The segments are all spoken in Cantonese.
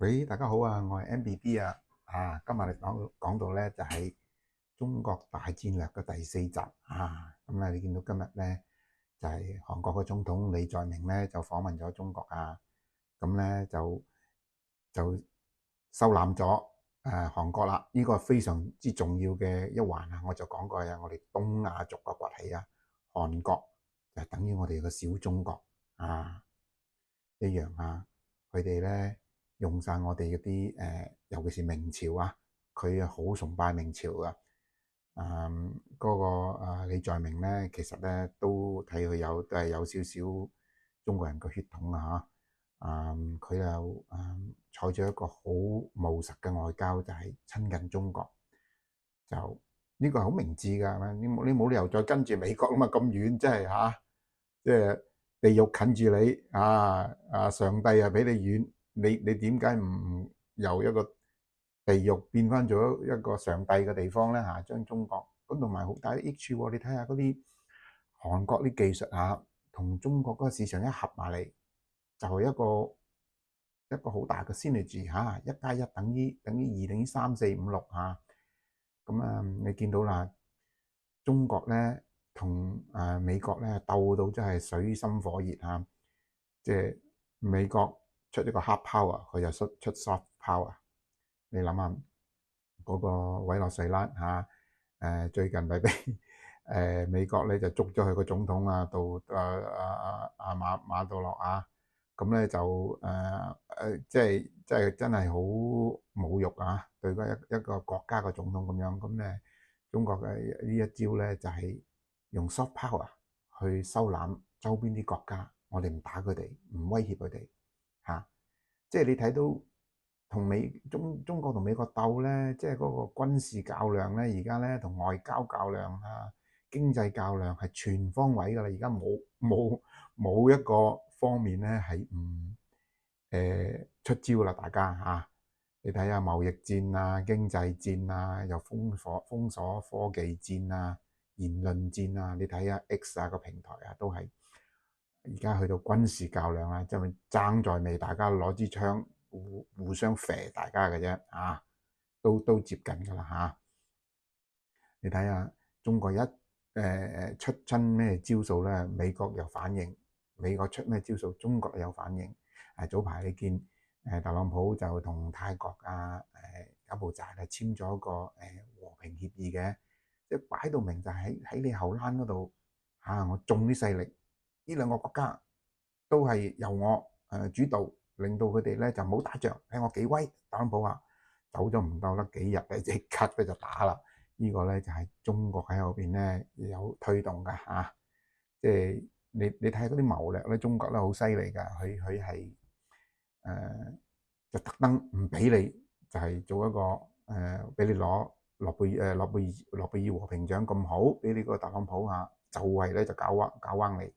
喂，大家好啊，我係 MBB 啊。今日嚟講到咧就係中國大戰略嘅第四集啊。咁咧，你見到今日咧就係韓國嘅總統李在明咧就訪問咗中國啊。咁咧就收攬咗韓國啦。呢個係非常之重要嘅一環啊。我就講過啊，我哋東亞族嘅崛起啊，韓國就等於我哋嘅小中國啊一樣啊。佢哋咧用晒我哋嗰啲尤其是明朝啊，佢啊好崇拜明朝噶。嗰個李在明咧，其實咧都睇佢都係有少少中國人嘅血統啊嚇。佢又採取一個好務實嘅外交，就係親近中國。就呢個係好明智㗎，你冇理由再跟住美國啊嘛，咁遠真係嚇，即係地獄近住你上帝啊比你遠，你點解唔由一個地獄變翻咗一個上帝嘅地方咧嚇？將中國咁同埋好大益處喎，你睇下嗰啲韓國啲技術同中國嗰個市場一合埋嚟，就係一個好大嘅 synergy 嚇，一加一等於二等於三四五六嚇。咁你見到啦，中國咧同美國咧鬥到真係水深火熱嚇。即係美國出一個 hard power，佢就出 soft power。你諗下嗰個委內瑞拉最近咪俾美國咧就捉咗佢個總統到馬杜羅啊。咁咧就即係真係好侮辱啊！對一個國家嘅總統咁樣，咁咧中國嘅呢一招咧就係用 soft power 去收攬周邊啲國家，我哋唔打佢哋，唔威脅佢哋嚇。即係你睇到同中國同美國鬥咧，即係嗰個軍事較量咧，而家咧同外交較量經濟較量係全方位㗎啦。而家冇一個方面咧係唔出招啦，大家你睇下貿易戰經濟戰又封鎖科技戰言論戰你睇下 X 個平台都係而家去到軍事較量即係爭在未大家攞支槍互相射大家嘅啫都接近㗎啦你睇下中國一出親咩招數咧，美國有反應；美國出咩招數，中國有反應。早排你見特朗普就同泰國柬埔寨簽咗個和平協議嘅，即係擺到明就喺你後欄嗰度我縱啲勢力，呢兩個國家都係由我主導，令到佢哋咧就冇打仗。睇我幾威！特朗普話走咗唔夠得幾日咧，即刻咧就打啦。呢個咧就係中國喺後邊咧有推動㗎即係你睇嗰啲謀略咧，中國咧好犀利㗎，佢係就特登唔俾你，就係做一個俾你攞諾貝爾和平獎咁好，俾你個特朗普就係咧就搞彎你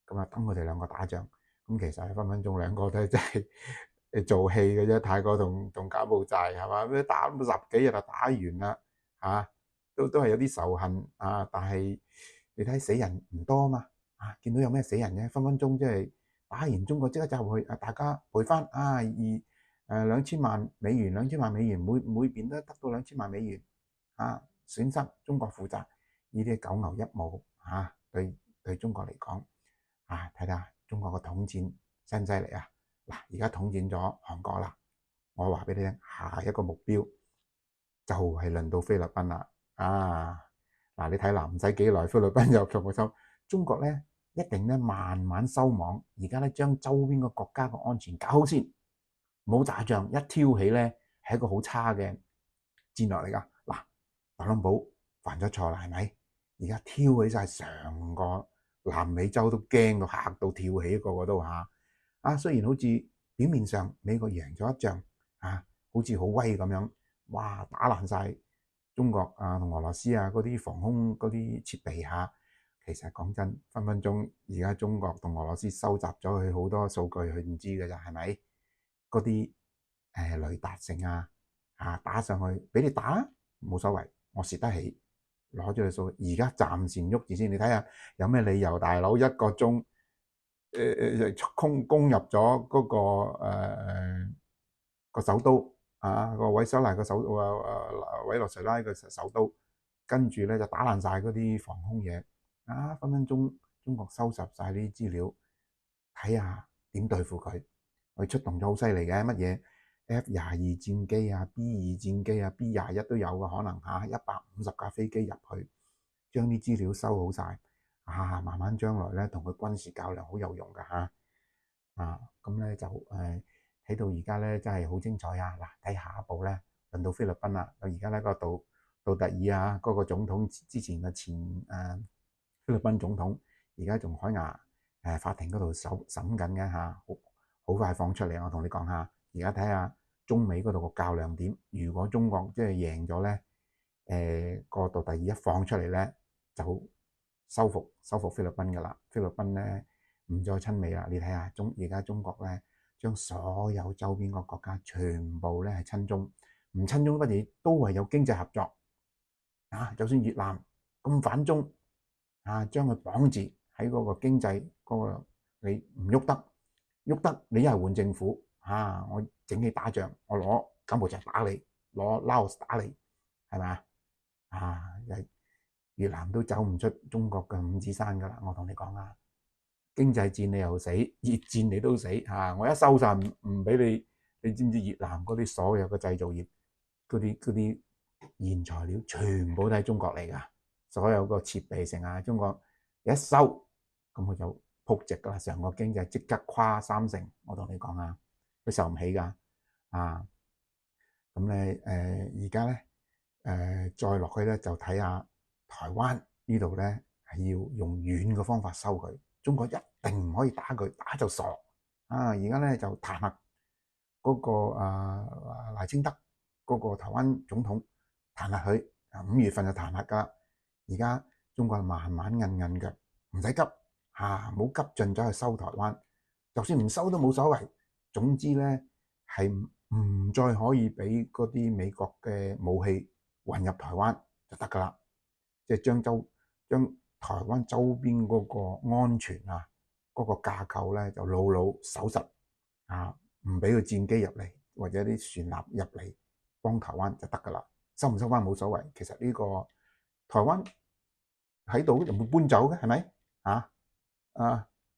咁等佢哋兩個打仗。咁其實分分鐘兩個都真係做戲嘅啫。泰國同柬埔寨係嘛？咩打10幾日就打完啦都係有啲仇恨但係你睇死人唔多嘛見到有咩死人嘅，分分鐘即係打完中國即刻就入去大家賠翻2000萬美元，每邊都得到2000萬美元損失中國負責。呢啲九牛一毛對中國嚟講睇下中國個統戰犀唔犀利嗱，而家統戰咗韓國啦，我話俾你聽，下一個目標就係輪到菲律賓啦你睇唔使幾耐，菲律賓又同佢收。中國咧一定咧慢慢收網，而家咧將周邊個國家嘅安全搞好先，冇打仗一挑起咧係一個好差嘅戰略嚟㗎特朗普犯咗錯啦，係咪？而家挑起晒成個南美洲都驚到嚇到跳起，個個都雖然好似表面上美國贏咗一仗好似好威咁樣，哇打爛晒中國同俄羅斯嗰啲防空嗰啲設備其實講真，分分鐘而家中國同俄羅斯收集咗佢好多數據，佢唔知㗎咋，係咪？嗰啲雷達性打上去俾你打冇所謂，我蝕得起，攞咗你數據。而家暫時喐住先，你睇下有咩理由大佬一個鐘攻入咗嗰個個首都個委蘇賴個委內瑞拉個首都，跟住咧就打爛晒嗰啲防空嘢分分鐘中國收拾晒呢啲資料，睇下點對付佢。佢出動咗好犀利嘅，乜嘢 F-22戰機啊、B-2戰機啊、B-21都有嘅可能150架飛機入去，將啲資料收好晒慢慢將來咧同佢軍事較量好有用㗎咁咧就睇到而家咧真係好精彩嗱，睇下一步咧輪到菲律賓啦。而家咧個杜特爾嗰個總統之前嘅前菲律賓總統，而家仲海牙法庭嗰度審緊嘅好快放出嚟。我同你講下，而家睇下中美嗰度個較量點。如果中國即係贏咗咧，個杜特爾一放出嚟咧，就收復菲律賓噶啦。菲律賓咧唔再親美啦。你睇下而家中國咧將所有周邊個國家全部咧係親中，唔親中乜嘢都係有經濟合作就算越南咁反中將佢綁住喺嗰個經濟嗰個，你唔喐得，你一係換政府我整起打仗，我攞柬埔寨打你，攞拉斯打你，係咪越南都走唔出中國嘅五指山噶啦。我同你講經濟戰你又死，熱戰你都死我一收晒唔俾你。你知唔知越南嗰啲所有嘅製造業嗰啲原材料全部都喺中國嚟噶，所有個設備成中國一收，咁佢就撲直噶啦，成個經濟即刻跨30%。我同你講佢受唔起噶咁咧而家咧再落去咧就睇下台灣呢度咧係要用軟嘅方法收佢。中國一定唔可以打佢，打就傻而家咧就彈劾嗰個賴清德嗰個台灣總統，彈劾佢5月份就彈劾噶。而家中國慢慢韌嘅，唔使急唔好急進走去收台灣，就算唔收都冇所謂。總之咧係唔再可以俾嗰啲美國嘅武器混入台灣就得噶啦。即係將台灣周邊嗰個安全嗰個架構咧就牢牢守實唔俾佢戰機入嚟或者啲船艦入嚟幫台灣就得噶啦。收唔收翻冇所謂。其實呢個台灣喺度就唔會搬走嘅，係咪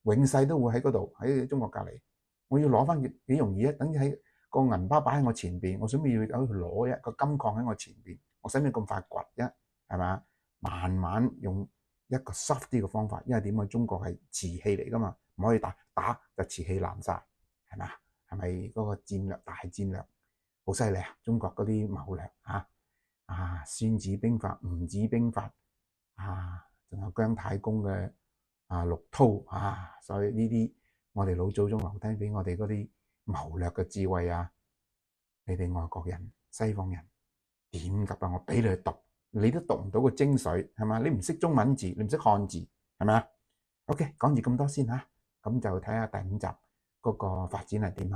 永世都會喺嗰度，喺中國隔離。我要攞翻幾容易等於喺個銀包擺喺我前邊，我想要走去攞個金礦喺我前邊，我使唔使咁快掘啫？係咪慢慢用一個 soft 啲嘅方法，因為點解中國係瓷器嚟噶嘛，唔可以打就瓷器爛晒，係咪係咪嗰個戰略大戰略好犀利中國嗰啲謀略孫子兵法、吳子兵法仲有姜太公嘅陸韜所以呢啲我哋老祖宗留低俾我哋嗰啲謀略嘅智慧你哋外國人、西方人點及我俾你去讀，你都讀唔到個精髓，係嘛？你唔識中文字，你唔識漢字，係咪？OK，講住咁多先咁就睇下第5集嗰個發展係點